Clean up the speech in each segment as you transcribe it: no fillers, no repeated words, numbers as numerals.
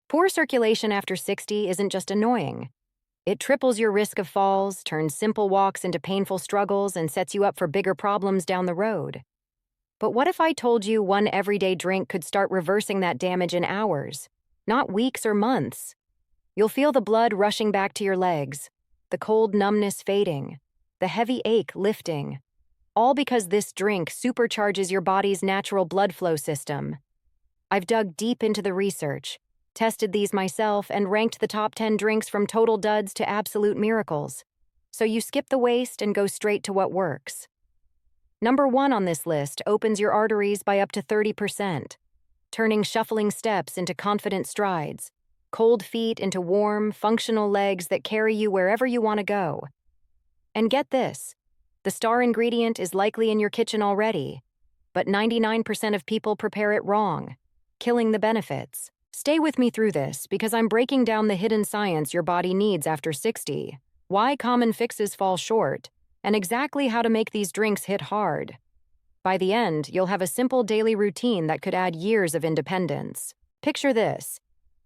Poor circulation after 60 isn't just annoying. It triples your risk of falls, turns simple walks into painful struggles, and sets you up for bigger problems down the road. But what if I told you one everyday drink could start reversing that damage in hours, not weeks or months? You'll feel the blood rushing back to your legs, the cold numbness fading, the heavy ache lifting, all because this drink supercharges your body's natural blood flow system. I've dug deep into the research, tested these myself, and ranked the top 10 drinks from total duds to absolute miracles. So you skip the waste and go straight to what works. Number 1 on this list opens your arteries by up to 30%, turning shuffling steps into confident strides, cold feet into warm, functional legs that carry you wherever you want to go. And get this, the star ingredient is likely in your kitchen already, but 99% of people prepare it wrong, killing the benefits. Stay with me through this because I'm breaking down the hidden science your body needs after 60, why common fixes fall short, and exactly how to make these drinks hit hard. By the end, you'll have a simple daily routine that could add years of independence. Picture this.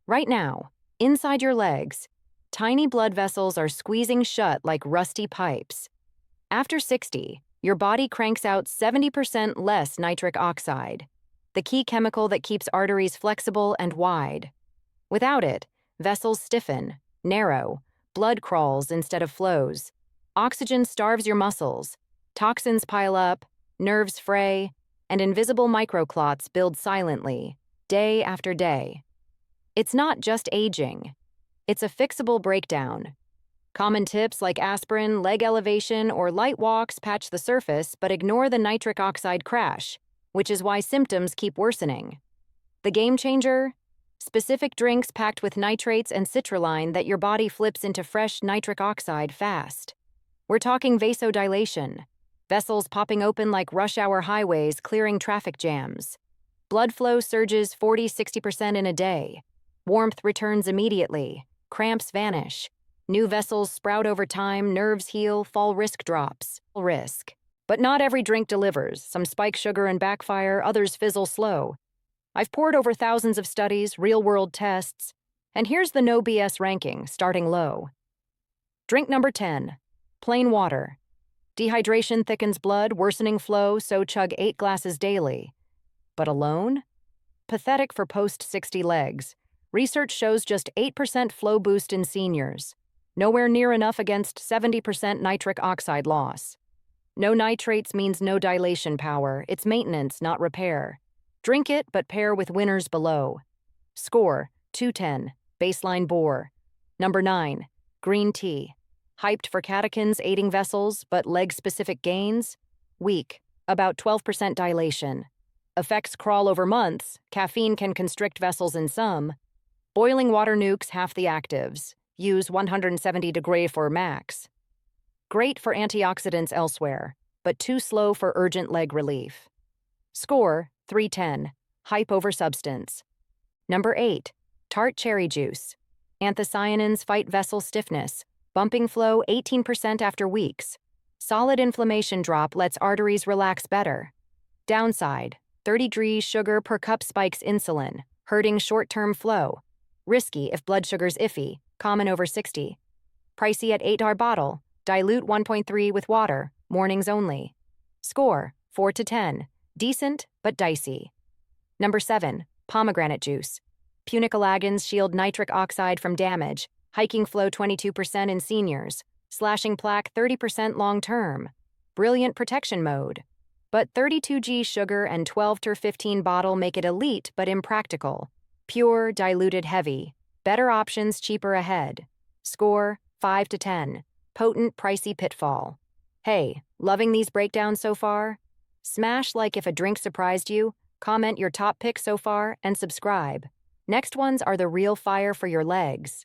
Right now, inside your legs, tiny blood vessels are squeezing shut like rusty pipes. After 60, your body cranks out 70% less nitric oxide, the key chemical that keeps arteries flexible and wide. Without it, vessels stiffen, narrow, blood crawls instead of flows. Oxygen starves your muscles, toxins pile up, nerves fray, and invisible microclots build silently, day after day. It's not just aging. It's a fixable breakdown. Common tips like aspirin, leg elevation, or light walks patch the surface but ignore the nitric oxide crash, which is why symptoms keep worsening. The game changer? Specific drinks packed with nitrates and citrulline that your body flips into fresh nitric oxide fast. We're talking vasodilation, vessels popping open like rush hour highways clearing traffic jams. Blood flow surges 40–60% in a day. Warmth returns immediately. Cramps vanish. New vessels sprout over time, nerves heal, fall risk drops. Risk. But not every drink delivers. Some spike sugar and backfire, others fizzle slow. I've poured over thousands of studies, real-world tests, and here's the no BS ranking, starting low. Drink number 10, plain water. Dehydration thickens blood, worsening flow, so chug 8 glasses daily. But alone? Pathetic for post-60 legs. Research shows just 8% flow boost in seniors. Nowhere near enough against 70% nitric oxide loss. No nitrates means no dilation power. It's maintenance, not repair. Drink it, but pair with winners below. Score, 210, baseline bore. Number 9, green tea. Hyped for catechins aiding vessels, but leg-specific gains? Weak, about 12% dilation. Effects crawl over months, caffeine can constrict vessels in some. Boiling water nukes half the actives. Use 170 degree for max. Great for antioxidants elsewhere, but too slow for urgent leg relief. Score, 310, hype over substance. Number 8, tart cherry juice. Anthocyanins fight vessel stiffness, bumping flow 18% after weeks. Solid inflammation drop lets arteries relax better. Downside, 30 degrees sugar per cup spikes insulin, hurting short-term flow. Risky if blood sugar's iffy, common over 60. Pricey at $8 bottle, dilute 1.3 with water, mornings only. Score, 4–10, decent but dicey. Number 7, pomegranate juice. Punicalagins shield nitric oxide from damage, hiking flow 22% in seniors, slashing plaque 30% long-term. Brilliant protection mode. But 32G sugar and 12–15 bottle make it elite but impractical. Pure, diluted heavy. Better options cheaper ahead. Score, 5–10. Potent, pricey pitfall. Hey, loving these breakdowns so far? Smash like if a drink surprised you, comment your top pick so far, and subscribe. Next ones are the real fire for your legs.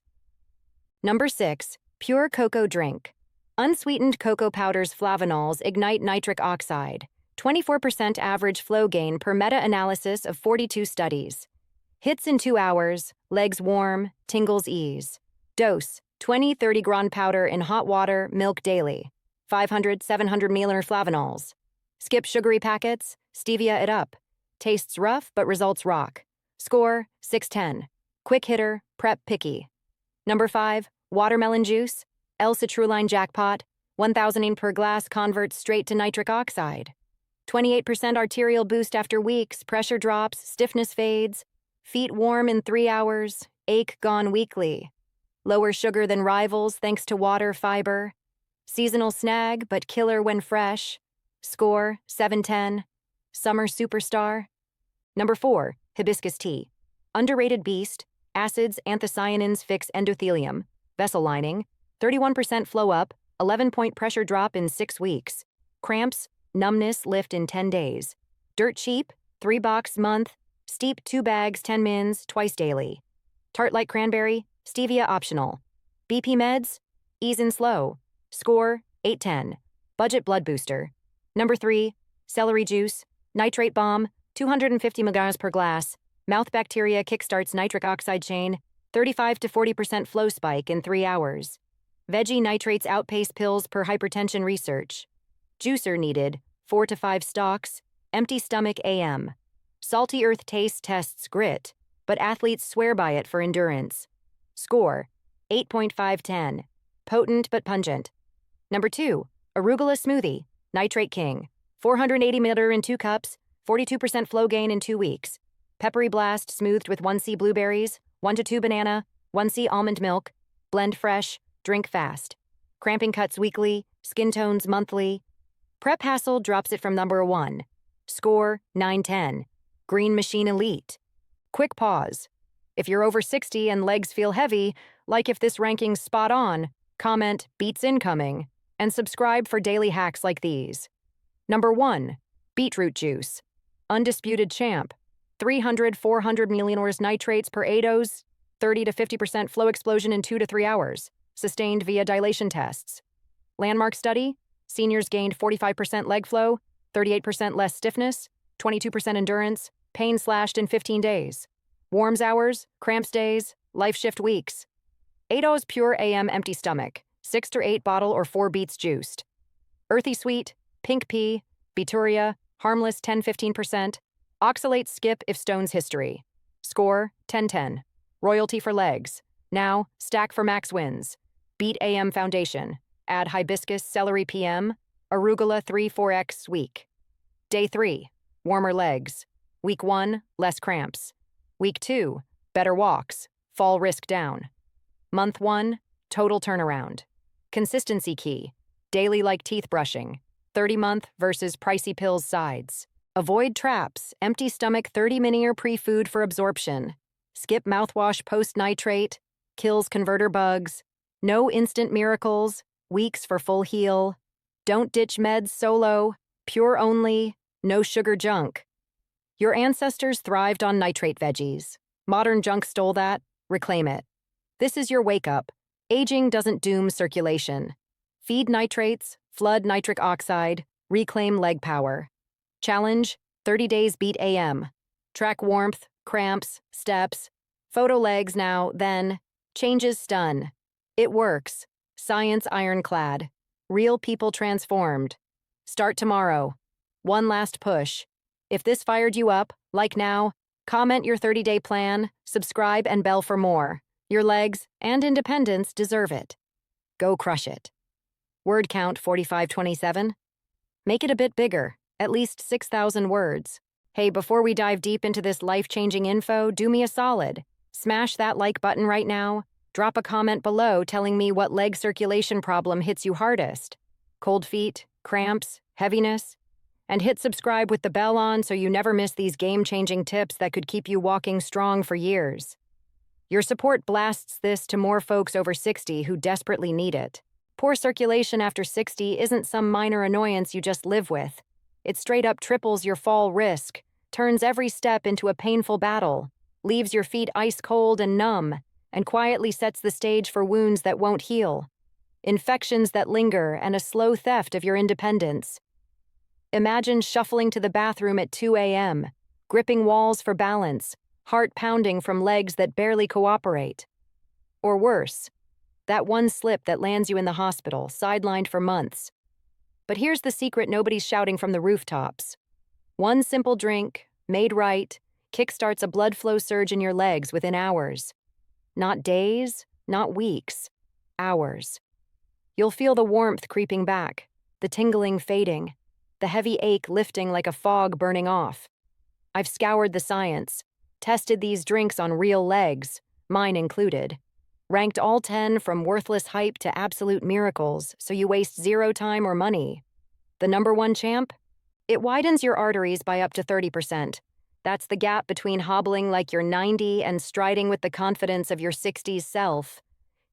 Number 6, pure cocoa drink. Unsweetened cocoa powder's flavanols ignite nitric oxide. 24% average flow gain per meta-analysis of 42 studies. Hits in 2 hours, legs warm, tingles ease. Dose, 20–30 gram powder in hot water, milk daily. 500–700 ml flavanols. Skip sugary packets, stevia it up. Tastes rough but results rock. Score, 6–10. Quick hitter, Prep picky. Number 5, watermelon juice. L-citrulline jackpot. 1,000 in per glass converts straight to nitric oxide. 28% arterial boost after weeks, pressure drops, stiffness fades. Feet warm in 3 hours, ache gone weekly. Lower sugar than rivals thanks to water fiber. Seasonal snag, but killer when fresh. Score, 710. Summer superstar. Number 4, hibiscus tea. Underrated beast. Acids, anthocyanins fix endothelium. Vessel lining. 31% flow up, 11-point pressure drop in 6 weeks. Cramps, numbness lift in 10 days. Dirt cheap, 3-box month. Steep 2 bags, 10 mins, twice daily. Tart like cranberry, stevia optional. BP meds, ease and slow. Score, 810. Budget blood booster. Number 3, celery juice. Nitrate bomb, 250 mg per glass. Mouth bacteria kickstarts nitric oxide chain. 35 to 40% flow spike in 3 hours. Veggie nitrates outpace pills per hypertension research. Juicer needed, 4 to 5 stalks. Empty stomach AM. Salty earth taste tests grit, but athletes swear by it for endurance. Score, 8.510. Potent but pungent. Number 2, arugula smoothie. Nitrate king. 480 ml in 2 cups. 42% flow gain in 2 weeks. Peppery blast smoothed with 1C blueberries, 1 to 2 banana, 1C almond milk. Blend fresh, drink fast. Cramping cuts weekly, skin tones monthly. Prep hassle drops it from number 1. Score, 910. Green Machine Elite. Quick pause. If you're over 60 and legs feel heavy, like if this ranking's spot on, comment beats incoming, and subscribe for daily hacks like these. Number 1, beetroot juice. Undisputed champ. 300-400 millionors nitrates per 8 O's, 30 to 50% flow explosion in 2 to 3 hours, sustained via dilation tests. Landmark study, seniors gained 45% leg flow, 38% less stiffness, 22% endurance, pain slashed in 15 days. Warms hours, cramps days, life shift weeks. 8 O's pure AM empty stomach, 6 to 8 bottle or 4 beets juiced. Earthy sweet, pink pea, beturia, harmless 10-15%. Oxalate skip if stones history. Score, 1010. Royalty for legs. Now, stack for max wins. Beat AM foundation. Add hibiscus, celery PM. Arugula 3-4x week. Day 3, warmer legs. Week 1, less cramps. Week 2, better walks, fall risk down. Month 1, total turnaround. Consistency key, daily like teeth brushing. 30-month versus pricey pills sides. Avoid traps, empty stomach 30 minier pre-food for absorption. Skip mouthwash post-nitrate, kills converter bugs. No instant miracles, weeks for full heal. Don't ditch meds solo, pure only, no sugar junk. Your ancestors thrived on nitrate veggies. Modern junk stole that, reclaim it. This is your wake-up. Aging doesn't doom circulation. Feed nitrates, flood nitric oxide, reclaim leg power. Challenge, 30 days beat AM. Track warmth, cramps, steps. Photo legs now, then. Changes stun. It works. Science ironclad. Real people transformed. Start tomorrow. One last push. If this fired you up, like now, comment your 30-day plan, subscribe and bell for more. Your legs and independence deserve it. Go crush it. Word count 4527. Make it a bit bigger, at least 6,000 words. Hey, before we dive deep into this life-changing info, do me a solid. Smash that like button right now. Drop a comment below telling me what leg circulation problem hits you hardest. Cold feet, cramps, heaviness? And hit subscribe with the bell on so you never miss these game-changing tips that could keep you walking strong for years. Your support blasts this to more folks over 60 who desperately need it. Poor circulation after 60 isn't some minor annoyance you just live with. It straight up triples your fall risk, turns every step into a painful battle, leaves your feet ice cold and numb, and quietly sets the stage for wounds that won't heal. Infections that linger and a slow theft of your independence. Imagine shuffling to the bathroom at 2 a.m., gripping walls for balance, heart pounding from legs that barely cooperate. Or worse, that one slip that lands you in the hospital, sidelined for months. But here's the secret nobody's shouting from the rooftops. One simple drink, made right, kickstarts a blood flow surge in your legs within hours. Not days, not weeks, hours. You'll feel the warmth creeping back, the tingling fading, the heavy ache lifting like a fog burning off. I've scoured the science, tested these drinks on real legs, mine included, ranked all 10 from worthless hype to absolute miracles so you waste zero time or money. The number one champ? It widens your arteries by up to 30%. That's the gap between hobbling like you're 90 and striding with the confidence of your 60s self.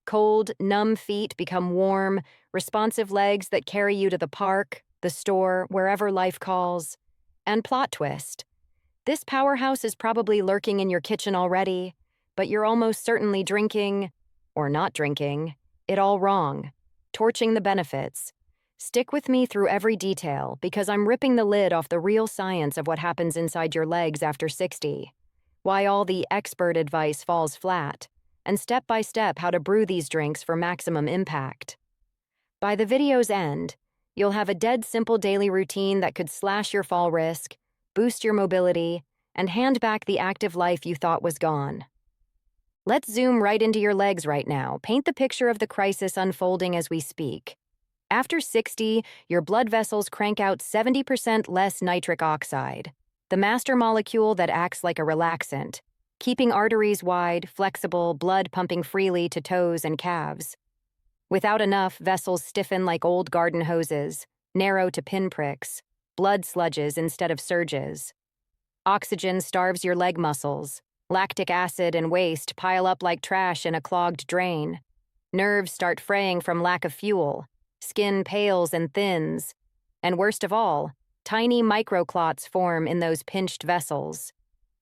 Cold, numb feet become warm, responsive legs that carry you to the park, the store, wherever life calls. And plot twist. This powerhouse is probably lurking in your kitchen already, but you're almost certainly drinking, or not drinking, it all wrong, torching the benefits. Stick with me through every detail because I'm ripping the lid off the real science of what happens inside your legs after 60, why all the expert advice falls flat, and step by step how to brew these drinks for maximum impact. By the video's end, you'll have a dead simple daily routine that could slash your fall risk, boost your mobility, and hand back the active life you thought was gone. Let's zoom right into your legs right now. Paint the picture of the crisis unfolding as we speak. After 60, your blood vessels crank out 70% less nitric oxide, the master molecule that acts like a relaxant, keeping arteries wide, flexible, blood pumping freely to toes and calves. Without enough, vessels stiffen like old garden hoses, narrow to pinpricks, blood sludges instead of surges. Oxygen starves your leg muscles. Lactic acid and waste pile up like trash in a clogged drain. Nerves start fraying from lack of fuel. Skin pales and thins. And worst of all, tiny microclots form in those pinched vessels.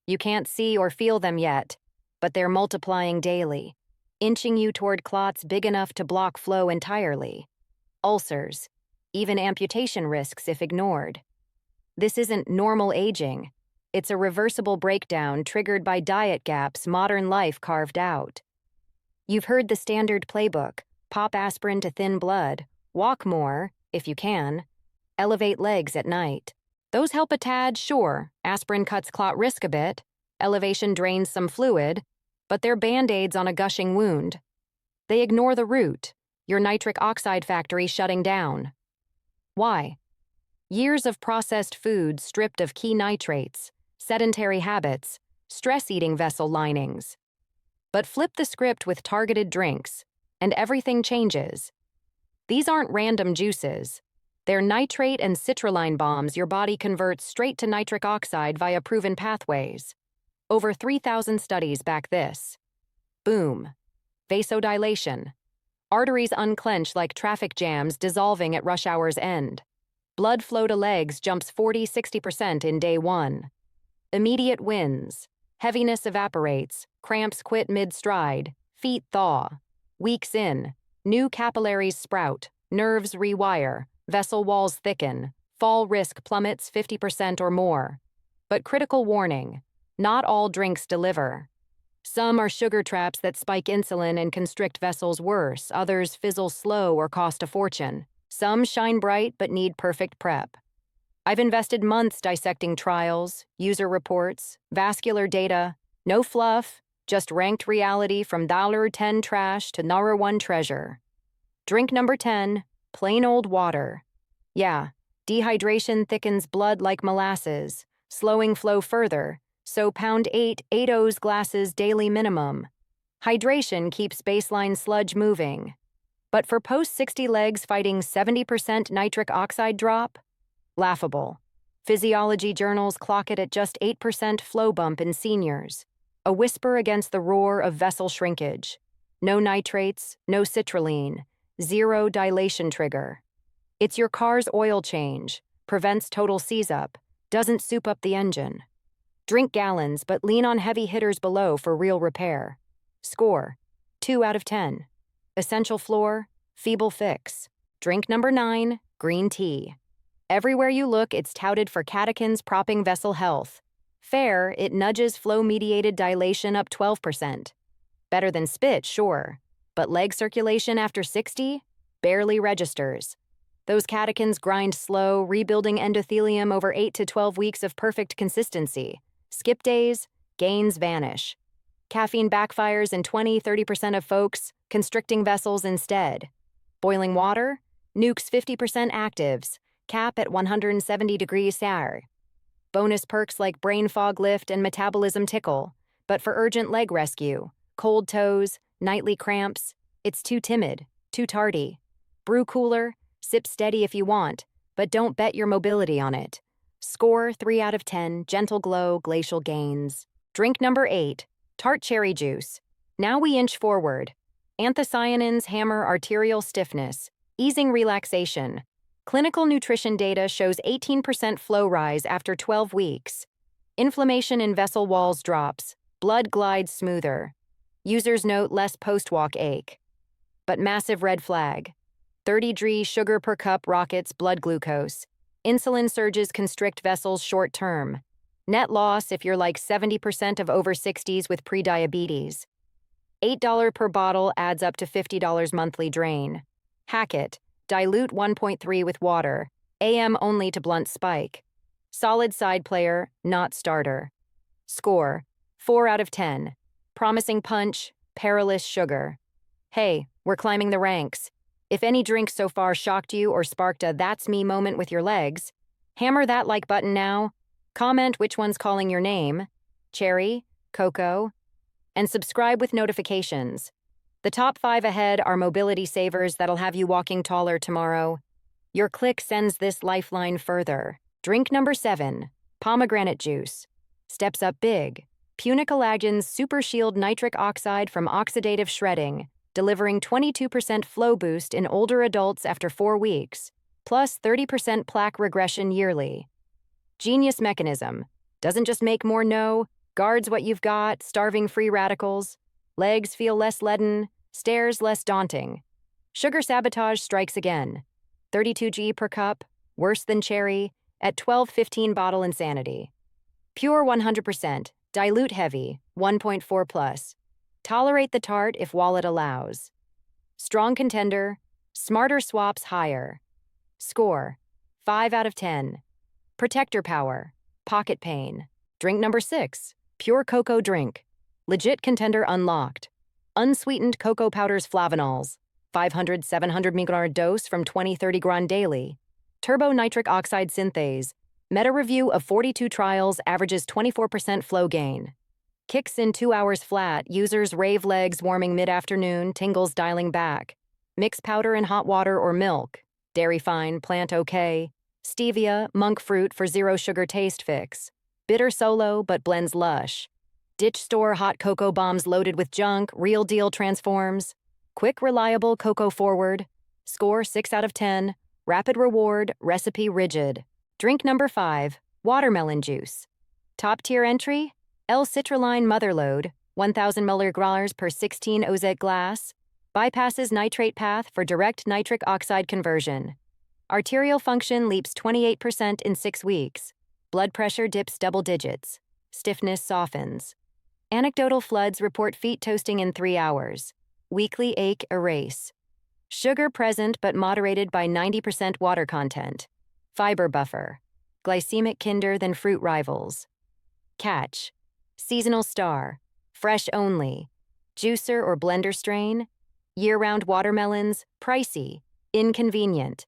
You can't see or feel them yet, but they're multiplying daily, inching you toward clots big enough to block flow entirely. Ulcers, even amputation risks if ignored. This isn't normal aging. It's a reversible breakdown triggered by diet gaps modern life carved out. You've heard the standard playbook: pop aspirin to thin blood, walk more, if you can, elevate legs at night. Those help a tad, sure. Aspirin cuts clot risk a bit, elevation drains some fluid, but they're band-aids on a gushing wound. They ignore the root, your nitric oxide factory shutting down. Why? Years of processed food stripped of key nitrates, sedentary habits, stress-eating vessel linings. But flip the script with targeted drinks, and everything changes. These aren't random juices. They're nitrate and citrulline bombs your body converts straight to nitric oxide via proven pathways. Over 3,000 studies back this. Boom. Vasodilation. Arteries unclench like traffic jams dissolving at rush hour's end. Blood flow to legs jumps 40–60% in day one. Immediate wins. Heaviness evaporates, cramps quit mid-stride, feet thaw. Weeks in, new capillaries sprout, nerves rewire, vessel walls thicken, fall risk plummets 50% or more. But critical warning, not all drinks deliver. Some are sugar traps that spike insulin and constrict vessels worse, others fizzle slow or cost a fortune. Some shine bright but need perfect prep. I've invested months dissecting trials, user reports, vascular data, no fluff, just ranked reality from $10 trash to $1 treasure. Drink number 10, plain old water. Yeah, dehydration thickens blood like molasses, slowing flow further, so pound 8 O's glasses daily minimum. Hydration keeps baseline sludge moving. But for post-60 legs fighting 70% nitric oxide drop? Laughable. Physiology journals clock it at just 8% flow bump in seniors. A whisper against the roar of vessel shrinkage. No nitrates, no citrulline, zero dilation trigger. It's your car's oil change, prevents total seize-up, doesn't soup up the engine. Drink gallons, but lean on heavy hitters below for real repair. Score, 2 out of 10. Essential floor, feeble fix. Drink number 9, green tea. Everywhere you look, it's touted for catechins propping vessel health. Fair, it nudges flow-mediated dilation up 12%. Better than spit, sure. But leg circulation after 60? Barely registers. Those catechins grind slow, rebuilding endothelium over 8 to 12 weeks of perfect consistency. Skip days, gains vanish. Caffeine backfires in 20–30% of folks, constricting vessels instead. Boiling water? Nukes 50% actives, cap at 170 degrees Celsius. Bonus perks like brain fog lift and metabolism tickle, but for urgent leg rescue, cold toes, nightly cramps, it's too timid, too tardy. Brew cooler, sip steady if you want, but don't bet your mobility on it. Score 3 out of 10, gentle glow, glacial gains. Drink number 8, tart cherry juice. Now we inch forward. Anthocyanins hammer arterial stiffness, easing relaxation. Clinical nutrition data shows 18% flow rise after 12 weeks. Inflammation in vessel walls drops, blood glides smoother. Users note less post-walk ache. But massive red flag. 30 sugar per cup rockets blood glucose. Insulin surges constrict vessels short term. Net loss if you're like 70% of over 60s with prediabetes. $8 per bottle adds up to $50 monthly drain. Hack it. Dilute 1.3 with water. AM only to blunt spike. Solid side player, not starter. Score 4 out of 10. Promising punch, perilous sugar. Hey, we're climbing the ranks. If any drink so far shocked you or sparked a "that's me" moment with your legs, hammer that like button now. Comment which one's calling your name. Cherry, cocoa, and subscribe with notifications. The top 5 ahead are mobility savers that'll have you walking taller tomorrow. Your click sends this lifeline further. Drink number 7, pomegranate juice. Steps up big. Punicolagin's Super Shield nitric oxide from oxidative shredding, delivering 22% flow boost in older adults after 4 weeks, plus 30% plaque regression yearly. Genius mechanism. Doesn't just make more no, guards what you've got, starving free radicals. Legs feel less leaden, stairs less daunting. Sugar sabotage strikes again. 32 per cup, worse than cherry, at 12.15 bottle insanity. Pure 100%, dilute heavy, 1.4 plus. Tolerate the tart if wallet allows. Strong contender, smarter swaps higher. Score 5 out of 10. Protector power, pocket pain. Drink number 6, pure cocoa drink. Legit contender unlocked. Unsweetened cocoa powder's flavanols, 500–700 microgram dose from 20–30 gram daily. Turbo nitric oxide synthase. Meta review of 42 trials averages 24% flow gain. Kicks in 2 hours flat, users rave legs warming mid-afternoon, tingles dialing back. Mix powder in hot water or milk. Dairy fine, plant okay. Stevia, monk fruit for zero sugar taste fix. Bitter solo but blends lush. Ditch store hot cocoa bombs loaded with junk, real deal transforms. Quick, reliable cocoa forward. Score 6 out of 10. Rapid reward, recipe rigid. Drink number 5, watermelon juice. Top tier entry? L-citrulline motherload, 1,000 mg per 16 oz glass. Bypasses nitrate path for direct nitric oxide conversion. Arterial function leaps 28% in 6 weeks. Blood pressure dips double digits. Stiffness softens. Anecdotal floods report feet toasting in 3 hours. Weekly ache erase. Sugar present but moderated by 90% water content. Fiber buffer. Glycemic kinder than fruit rivals. Catch. Seasonal star. Fresh only. Juicer or blender strain. Year-round watermelons, pricey. Inconvenient.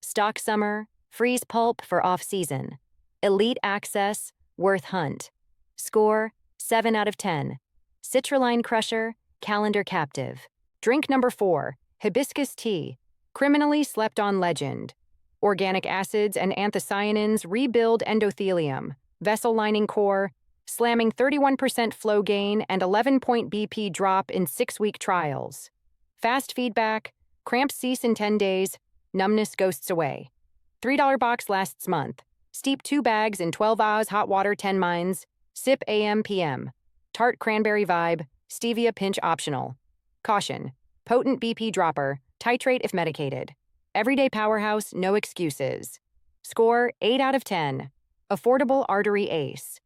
Stock summer. Freeze pulp for off-season. Elite access. Worth hunt. Score 7 out of 10. Citrulline crusher, calendar captive. Drink number 4, hibiscus tea. Criminally slept on legend. Organic acids and anthocyanins rebuild endothelium, vessel lining core, slamming 31% flow gain and 11-point BP drop in 6-week trials. Fast feedback, cramps cease in 10 days, numbness ghosts away. $3 box lasts month. Steep 2 bags in 12 hours hot water 10 mines. Sip AM/PM. Tart cranberry vibe, stevia pinch optional. Caution, potent BP dropper, titrate if medicated. Everyday powerhouse, no excuses. Score 8 out of 10. Affordable artery ace.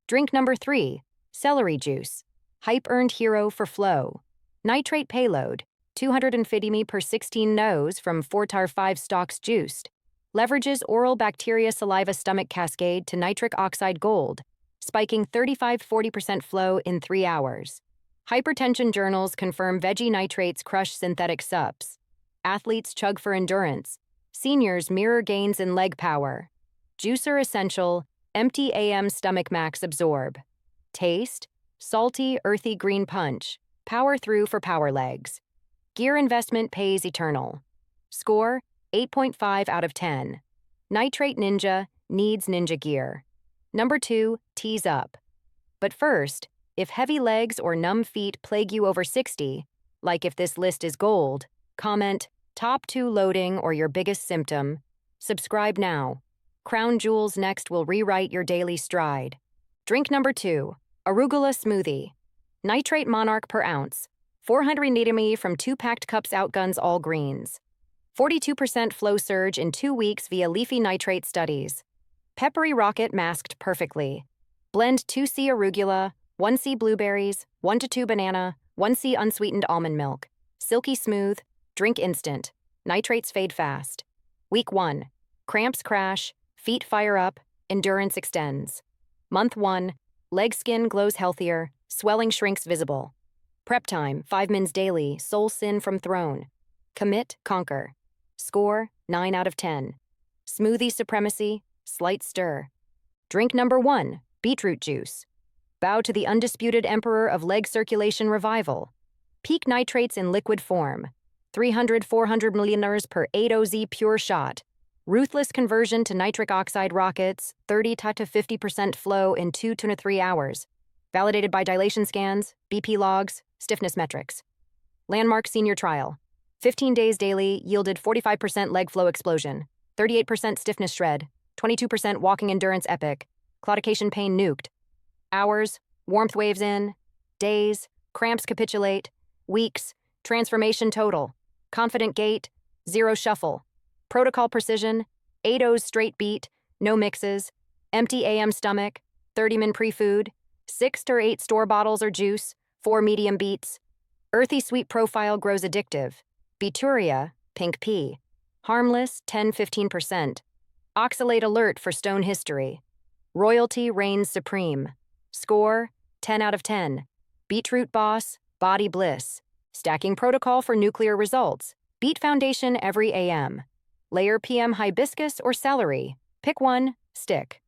Drink number 3, celery juice. Hype-earned hero for flow. Nitrate payload, 250 mg per 16 nose from 4tar5 stalks juiced. Leverages oral bacteria saliva stomach cascade to nitric oxide gold, spiking 35–40% flow in 3 hours. Hypertension journals confirm veggie nitrates crush synthetic subs. Athletes chug for endurance. Seniors mirror gains in leg power. Juicer essential, empty AM stomach max absorb. Taste, salty, earthy green punch. Power through for power legs. Gear investment pays eternal. Score, 8.5 out of 10. Nitrate Ninja needs ninja gear. Number 2, tease up. But first, if heavy legs or numb feet plague you over 60, like if this list is gold, comment, top 2 loading or your biggest symptom. Subscribe now. Crown Jewels next will rewrite your daily stride. Drink number 2, arugula smoothie. Nitrate Monarch per ounce. 400 ml from 2 packed cups outguns all greens. 42% flow surge in 2 weeks via leafy nitrate studies. Peppery Rocket masked perfectly. Blend 2C arugula, 1C blueberries, 1 to 2 banana, 1C unsweetened almond milk. Silky smooth, drink instant. Nitrates fade fast. Week 1. Cramps crash, feet fire up, endurance extends. Month 1. Leg skin glows healthier, swelling shrinks visible. Prep time, 5 mins daily, soul sin from throne. Commit, conquer. Score, 9 out of 10. Smoothie supremacy, slight stir. Drink number 1, beetroot juice. Bow to the undisputed emperor of leg circulation revival. Peak nitrates in liquid form. 300-400 millioners per 8OZ pure shot. Ruthless conversion to nitric oxide rockets, 30 to 50% flow in 2 to 3 hours. Validated by dilation scans, BP logs, stiffness metrics. Landmark senior trial. 15 days daily yielded 45% leg flow explosion, 38% stiffness shred, 22% walking endurance epic, claudication pain nuked. Hours, warmth waves in. Days, cramps capitulate. Weeks, transformation total. Confident gait, 0 shuffle. Protocol precision, 8 O's straight beat, no mixes. Empty AM stomach, 30 min pre-food. 6 to 8 store bottles or juice, 4 medium beats. Earthy sweet profile grows addictive. Beturia, pink pea. Harmless, 10-15%. Oxalate alert for stone history. Royalty reigns supreme. Score, 10 out of 10. Beetroot boss, body bliss. Stacking protocol for nuclear results. Beet foundation every AM. Layer PM hibiscus or celery. Pick one, stick.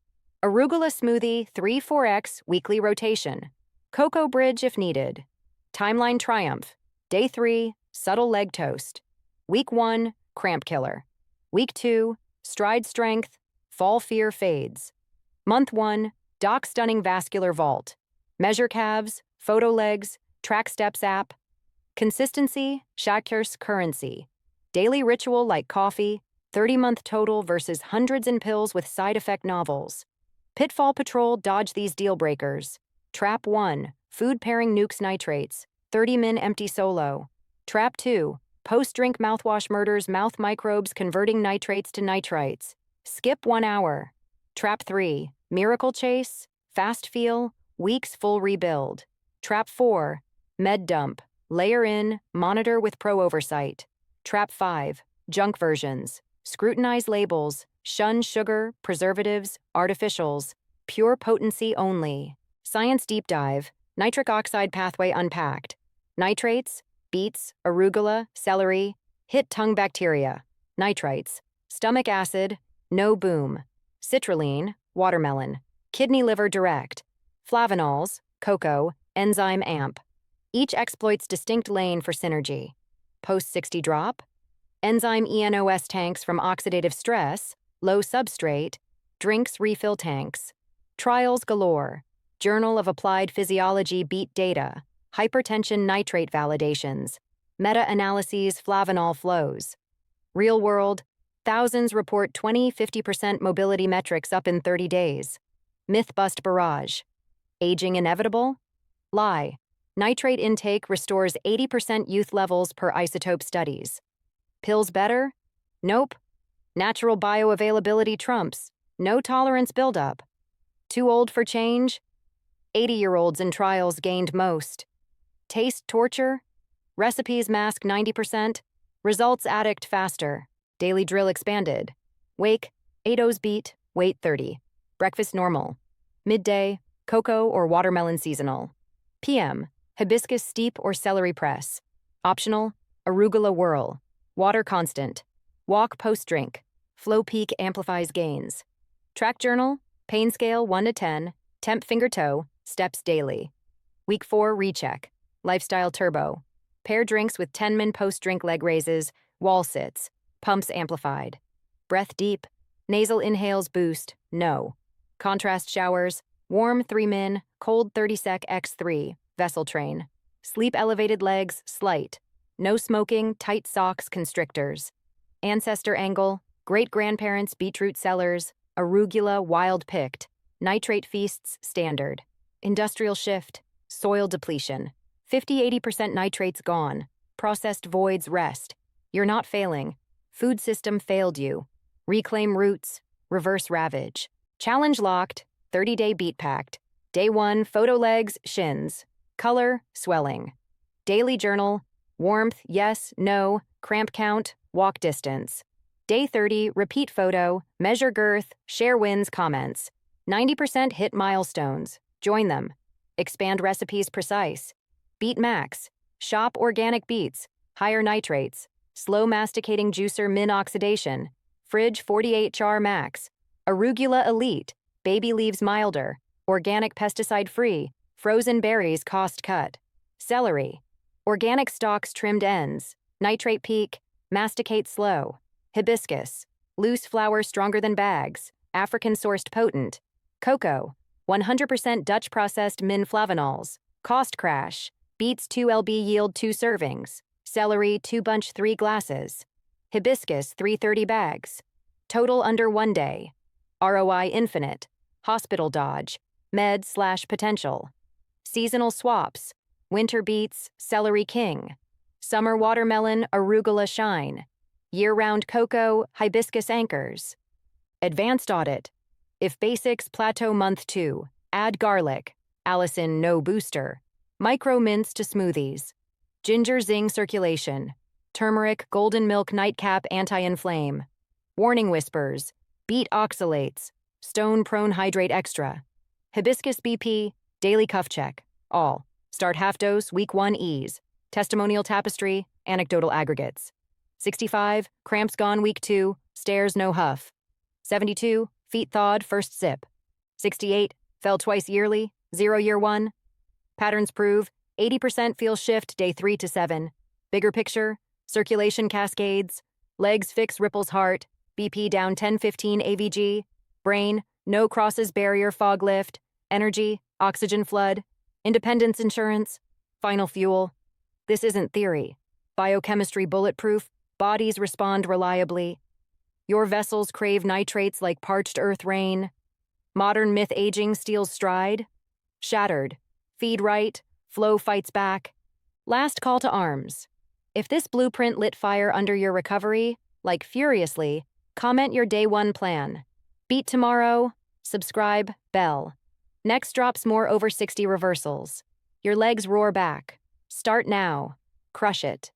Arugula smoothie 3-4x weekly rotation. Cocoa bridge if needed. Timeline triumph. Day 3, subtle leg toast. Week 1, cramp killer. Week 2, stride strength, fall fear fades. Month 1, doc stunning vascular vault. Measure calves, photo legs, track steps app. Consistency, Shakir's currency. Daily ritual like coffee, 30-month total versus hundreds in pills with side effect novels. Pitfall Patrol dodge these deal breakers. Trap 1, food pairing nukes nitrates, 30 min empty solo. Trap 2, post-drink mouthwash murders mouth microbes converting nitrates to nitrites. Skip 1 hour. Trap 3, miracle chase, fast feel, weeks full rebuild. Trap 4, med dump, layer in, monitor with pro oversight. Trap 5, junk versions, scrutinize labels, shun sugar, preservatives, artificials, pure potency only. Science deep dive, nitric oxide pathway unpacked. Nitrates, beets, arugula, celery, hit tongue bacteria. Nitrites, stomach acid, no boom. Citrulline, watermelon. Kidney liver direct. Flavanols, cocoa, enzyme amp. Each exploits distinct lane for synergy. Post-60 drop. Enzyme ENOS tanks from oxidative stress, low substrate, drinks refill tanks. Trials galore. Journal of Applied Physiology beat data. Hypertension nitrate validations. Meta-analyses flavanol flows. Real world, thousands report 20-50% mobility metrics up in 30 days. Myth bust barrage. Aging inevitable? Lie. Nitrate intake restores 80% youth levels per isotope studies. Pills better? Nope. Natural bioavailability trumps. No tolerance buildup. Too old for change? 80-year-olds in trials gained most. Taste torture? Recipes mask 90%. Results addict faster. Daily drill expanded. Wake, 8 O's beat, weight 30. Breakfast normal. Midday, cocoa or watermelon seasonal. PM, Hibiscus steep or celery press. Optional, arugula whirl. Water constant. Walk post-drink. Flow peak amplifies gains. Track journal, pain scale 1 to 10, temp finger toe, steps daily. Week 4 recheck. Lifestyle turbo. Pair drinks with 10-min post-drink leg raises, wall sits, pumps amplified. Breath deep, nasal inhales boost, no. Contrast showers, warm 3-min, cold 30-sec x3, vessel train. Sleep elevated legs, slight. No smoking, tight socks, constrictors. Ancestor angle, great-grandparents, beetroot cellars, arugula, wild picked. Nitrate feasts, standard. Industrial shift, soil depletion. 50–80% nitrates gone. Processed voids rest. You're not failing. Food system failed you. Reclaim roots, reverse ravage. Challenge locked, 30-day beat packed. Day 1, photo legs, shins. Color, swelling. Daily journal, warmth, yes, no, cramp count, walk distance. Day 30, repeat photo, measure girth, share wins, comments. 90% hit milestones. Join them. Expand recipes precise. Beat max. Shop organic beets. Higher nitrates. Slow masticating juicer min oxidation. Fridge 48 char max. Arugula elite. Baby leaves milder. Organic pesticide free. Frozen berries cost cut. Celery. Organic stalks trimmed ends. Nitrate peak. Masticate slow. Hibiscus. Loose flower stronger than bags. African-sourced potent. Cocoa. 100% Dutch processed min flavanols. Cost crash. Beets 2 lb yield 2 servings. Celery 2 bunch 3 glasses. Hibiscus 330 bags. Total under 1 day. ROI infinite. Hospital dodge. Med/potential. Seasonal swaps. Winter beets, celery king. Summer watermelon, arugula shine. Year-round cocoa, hibiscus anchors. Advanced audit. If basics plateau month 2, add garlic. Allicin no booster. Micro mints to smoothies. Ginger zing circulation. Turmeric golden milk nightcap anti-inflame. Warning whispers. Beet oxalates. Stone prone hydrate extra. Hibiscus BP, daily cuff check. All. Start half dose, week 1 ease. Testimonial tapestry, anecdotal aggregates. 65, cramps gone week 2, stairs no huff. 72, feet thawed first sip. 68, fell twice yearly, 0 year 1. Patterns prove, 80% feel shift day 3 to 7. Bigger picture, circulation cascades. Legs fix ripples heart, BP down 10-15 AVG. Brain, no crosses barrier fog lift. Energy, oxygen flood. Independence insurance, final fuel. This isn't theory. Biochemistry bulletproof, bodies respond reliably. Your vessels crave nitrates like parched earth rain. Modern myth aging steals stride. Shattered. Feed right, flow fights back. Last call to arms. If this blueprint lit fire under your recovery, like furiously, comment your day 1 plan. Beat tomorrow, subscribe, bell. Next drops more over 60 reversals. Your legs roar back. Start now. Crush it.